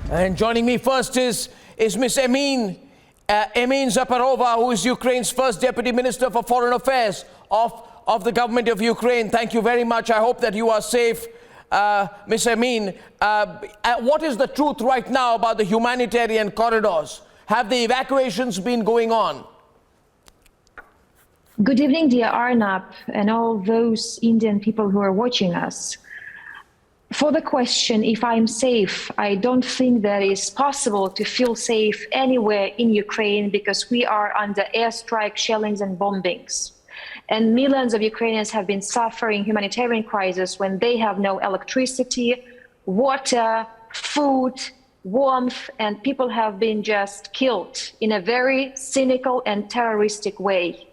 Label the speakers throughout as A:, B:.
A: And joining me first is Ms. Emin Zaparova, who is Ukraine's first Deputy Minister for Foreign Affairs of the government of Ukraine. Thank you very much. I hope that you are safe. Ms. Emin, what is the truth right now about the humanitarian corridors? Have the evacuations been going on?
B: Good evening, dear Arnab, and all those Indian people who are watching us. For the question, if I'm safe, I don't think that it's possible to feel safe anywhere in Ukraine because we are under airstrike, shellings and bombings. And millions of Ukrainians have been suffering humanitarian crisis when they have no electricity, water, food, warmth, and people have been just killed in a very cynical and terroristic way.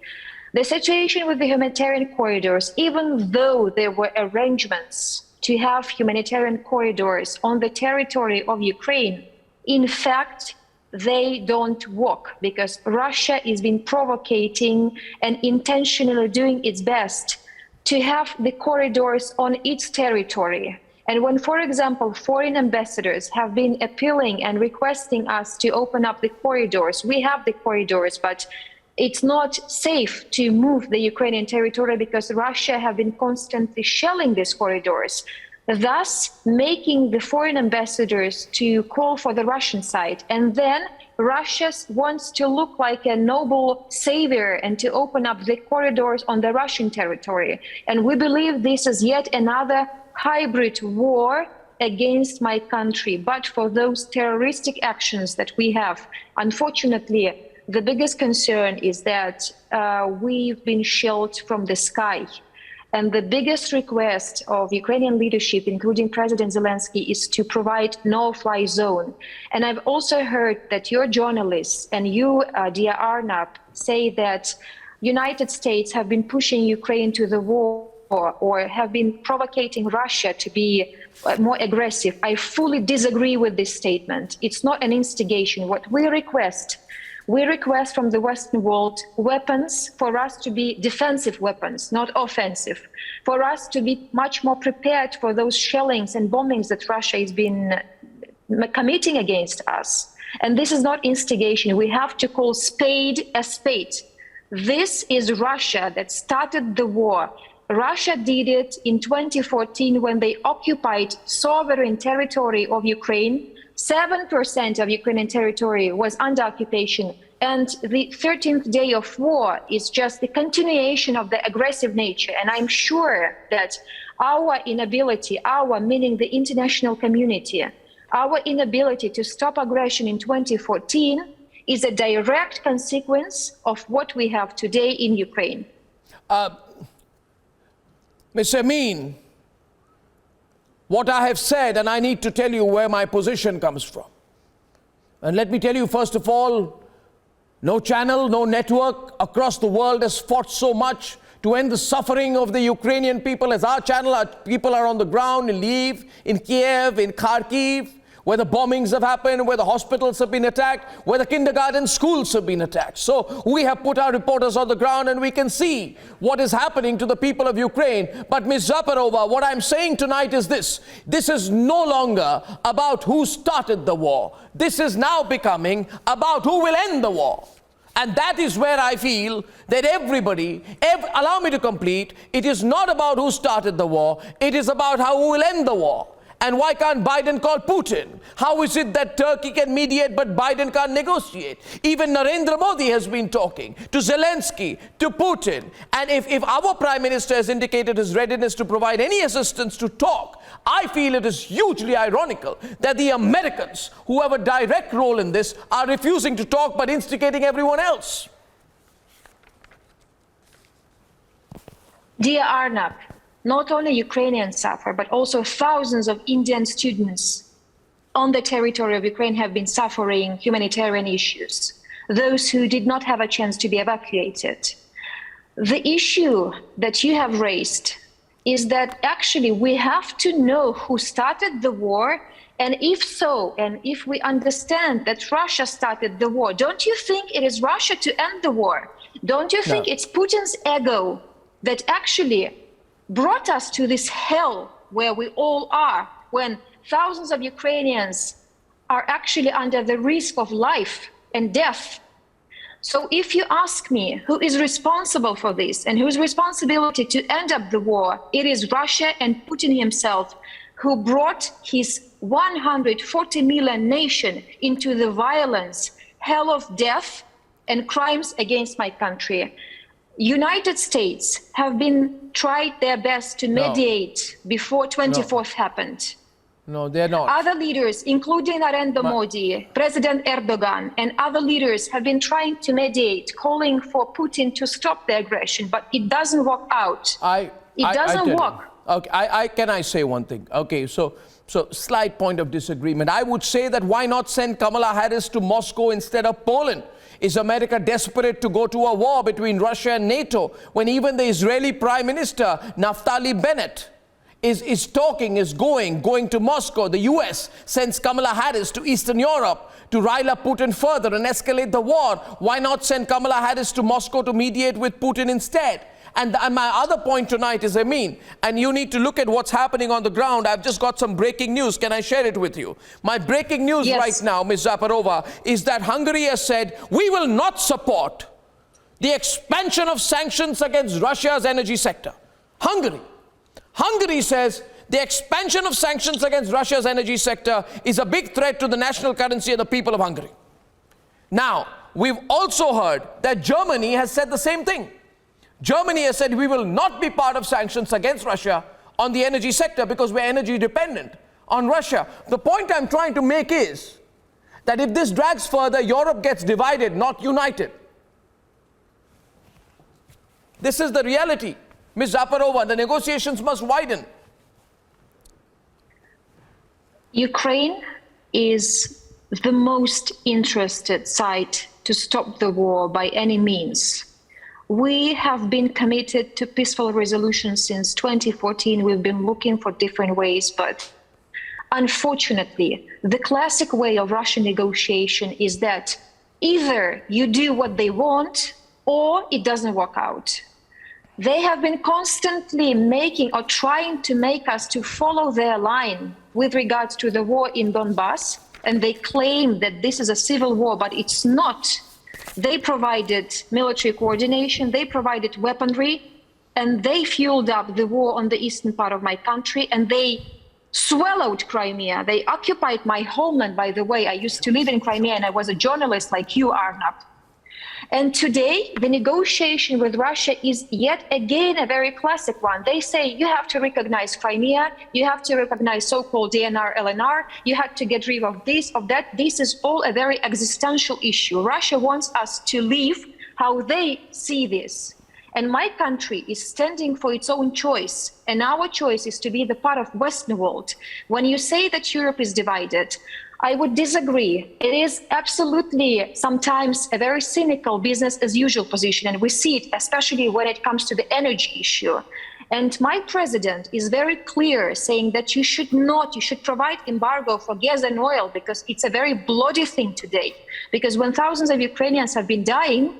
B: The situation with the humanitarian corridors, even though there were arrangements to have humanitarian corridors on the territory of Ukraine, in fact, they don't work because Russia has been provocating and intentionally doing its best to have the corridors on its territory. And when, for example, foreign ambassadors have been appealing and requesting us to open up the corridors, we have the corridors, but it's not safe to move the Ukrainian territory because Russia have been constantly shelling these corridors, thus making the foreign ambassadors to call for the Russian side. And then Russia wants to look like a noble savior and to open up the corridors on the Russian territory. And we believe this is yet another hybrid war against my country. But for those terroristic actions that we have, unfortunately, the biggest concern is that we've been shelled from the sky. And the biggest request of Ukrainian leadership, including President Zelensky, is to provide no-fly zone. And I've also heard that your journalists and you, dear Arnab, say that United States have been pushing Ukraine to the war or have been provocating Russia to be more aggressive. I fully disagree with this statement. It's not an instigation. What we request from the Western world weapons for us to be defensive weapons, not offensive, for us to be much more prepared for those shellings and bombings that Russia has been committing against us. And this is not instigation. We have to call spade a spade. This is Russia that started the war. Russia did it in 2014 when they occupied sovereign territory of Ukraine. 7% of Ukrainian territory was under occupation, and the 13th day of war is just the continuation of the aggressive nature. And I'm sure that our inability, meaning the international community, our inability to stop aggression in 2014 is a direct consequence of what we have today in Ukraine.
A: Ms. Emin, what I have said, and I need to tell you where my position comes from. And let me tell you, first of all, no channel, no network across the world has fought so much to end the suffering of the Ukrainian people as our channel. Our people are on the ground in Lviv, in Kiev, in Kharkiv, where the bombings have happened, where the hospitals have been attacked, where the kindergarten schools have been attacked. So we have put our reporters on the ground and we can see what is happening to the people of Ukraine. But Ms. Zaparova, what I'm saying tonight is this. This is no longer about who started the war. This is now becoming about who will end the war. And that is where I feel that allow me to complete, it is not about who started the war, it is about how we will end the war. And why can't Biden call Putin? How is it that Turkey can mediate but Biden can't negotiate? Even Narendra Modi has been talking to Zelensky, to Putin. And if our Prime Minister has indicated his readiness to provide any assistance to talk, I feel it is hugely ironical that the Americans, who have a direct role in this, are refusing to talk but instigating everyone else.
B: Dear Arnab, not only Ukrainians suffer, but also thousands of Indian students on the territory of Ukraine have been suffering humanitarian issues, those who did not have a chance to be evacuated. The issue that you have raised is that actually we have to know who started the war, and if so, and if we understand that Russia started the war, don't you think it is Russia to end the war? Don't you think it's Putin's ego that actually brought us to this hell where we all are, when thousands of Ukrainians are actually under the risk of life and death. So if you ask me who is responsible for this and whose responsibility to end up the war, it is Russia and Putin himself, who brought his 140 million nation into the violence, hell of death, and crimes against my country. United States have been tried their best to mediate before 24th happened.
A: No, they're not.
B: Other leaders, including Narendra Modi, President Erdogan, and other leaders have been trying to mediate, calling for Putin to stop the aggression, but it doesn't work out. It doesn't work.
A: Okay, can I say one thing? Okay, so slight point of disagreement. I would say that why not send Kamala Harris to Moscow instead of Poland? Is America desperate to go to a war between Russia and NATO when even the Israeli Prime Minister, Naftali Bennett, is going to Moscow? The US sends Kamala Harris to Eastern Europe to rile up Putin further and escalate the war. Why not send Kamala Harris to Moscow to mediate with Putin instead? And my other point tonight is, Amin, and you need to look at what's happening on the ground. I've just got some breaking news. Can I share it with you? My breaking news right now, Ms. Zaparova, is that Hungary has said, we will not support the expansion of sanctions against Russia's energy sector. Hungary says the expansion of sanctions against Russia's energy sector is a big threat to the national currency and the people of Hungary. Now, we've also heard that Germany has said the same thing. Germany has said we will not be part of sanctions against Russia on the energy sector because we're energy dependent on Russia. The point I'm trying to make is that if this drags further, Europe gets divided, not united. This is the reality. Ms. Zaparova, the negotiations must widen.
B: Ukraine is the most interested side to stop the war by any means. We have been committed to peaceful resolution since 2014. We've been looking for different ways, but unfortunately, the classic way of Russian negotiation is that either you do what they want or it doesn't work out. They have been constantly making or trying to make us to follow their line with regards to the war in Donbass, and they claim that this is a civil war, but it's not. They provided military coordination, they provided weaponry, and they fueled up the war on the eastern part of my country, and they swallowed Crimea. They occupied my homeland, by the way. I used to live in Crimea, and I was a journalist like you, Arnab. And today, the negotiation with Russia is yet again a very classic one. They say you have to recognize Crimea, you have to recognize so-called DNR, LNR, you have to get rid of this, of that. This is all a very existential issue. Russia wants us to live how they see this. And my country is standing for its own choice. And our choice is to be the part of Western world. When you say that Europe is divided, I would disagree. It is absolutely sometimes a very cynical business as usual position, and we see it especially when it comes to the energy issue. And my president is very clear saying that you should provide embargo for gas and oil because it's a very bloody thing today. Because when thousands of Ukrainians have been dying,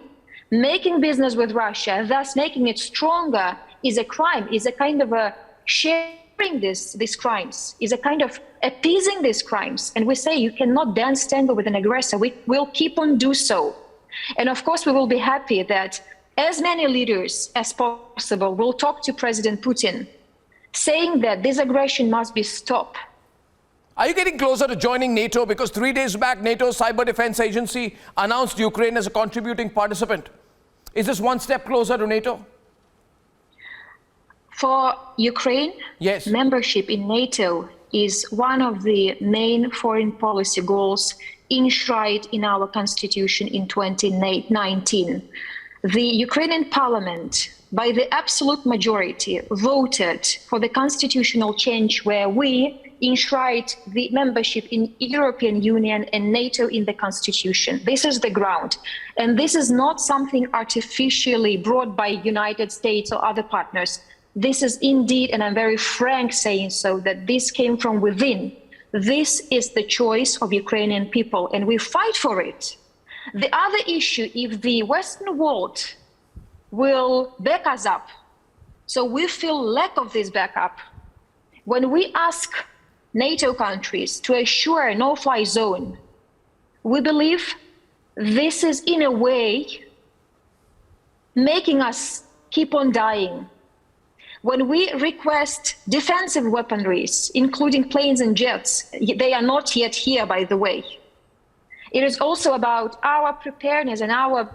B: making business with Russia, thus making it stronger, is a crime, is a kind of a sharing these crimes, is a kind of appeasing these crimes. And we say you cannot dance tango with an aggressor. We will keep on do so. And of course, we will be happy that as many leaders as possible will talk to President Putin, saying that this aggression must be stopped.
A: Are you getting closer to joining NATO? Because 3 days back, NATO's Cyber Defense Agency announced Ukraine as a contributing participant. Is this one step closer to NATO?
B: For Ukraine,
A: yes,
B: membership in NATO is one of the main foreign policy goals enshrined in our constitution in 2019. The Ukrainian parliament, by the absolute majority, voted for the constitutional change where we enshrined the membership in European Union and NATO in the constitution. This is the ground. And this is not something artificially brought by United States or other partners. This is indeed, and I'm very frank saying so, that this came from within. This is the choice of Ukrainian people, and we fight for it. The other issue, if the Western world will back us up, so we feel lack of this backup. When we ask NATO countries to assure a no-fly zone, we believe this is in a way making us keep on dying. When we request defensive weaponries, including planes and jets, they are not yet here, by the way. It is also about our preparedness and our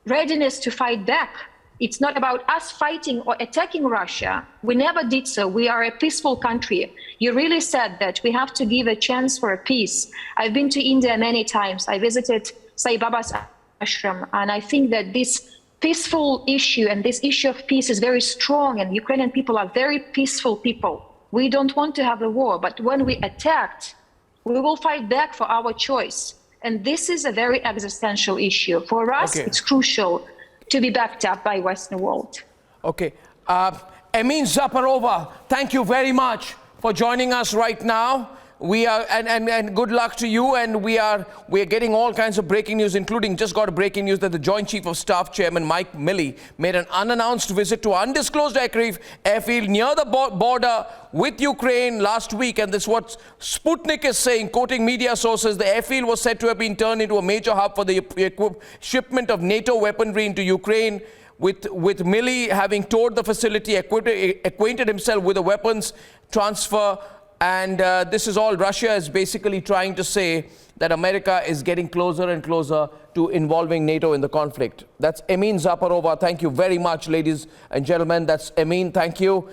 B: readiness to fight back. It's not about us fighting or attacking Russia. We never did so. We are a peaceful country. You really said that we have to give a chance for a peace. I've been to India many times. I visited Sai Baba's ashram, and I think that this peaceful issue and this issue of peace is very strong, and Ukrainian people are very peaceful people. We don't want to have a war, but when we attacked, we will fight back for our choice. And this is a very existential issue. For us,
A: Okay.
B: It's crucial to be backed up by Western world.
A: Okay. Emin Zaparova, thank you very much for joining us right now. We are, and good luck to you. And we are getting all kinds of breaking news, including just got a breaking news that the Joint Chief of Staff Chairman Mike Milley made an unannounced visit to undisclosed airfield near the border with Ukraine last week. And this is what Sputnik is saying, quoting media sources. The airfield was said to have been turned into a major hub for the shipment of NATO weaponry into Ukraine, with Milley having toured the facility, acquainted himself with the weapons transfer. And this is all Russia is basically trying to say that America is getting closer and closer to involving NATO in the conflict. That's Emin Zaparova. Thank you very much, ladies and gentlemen. That's Emin. Thank you.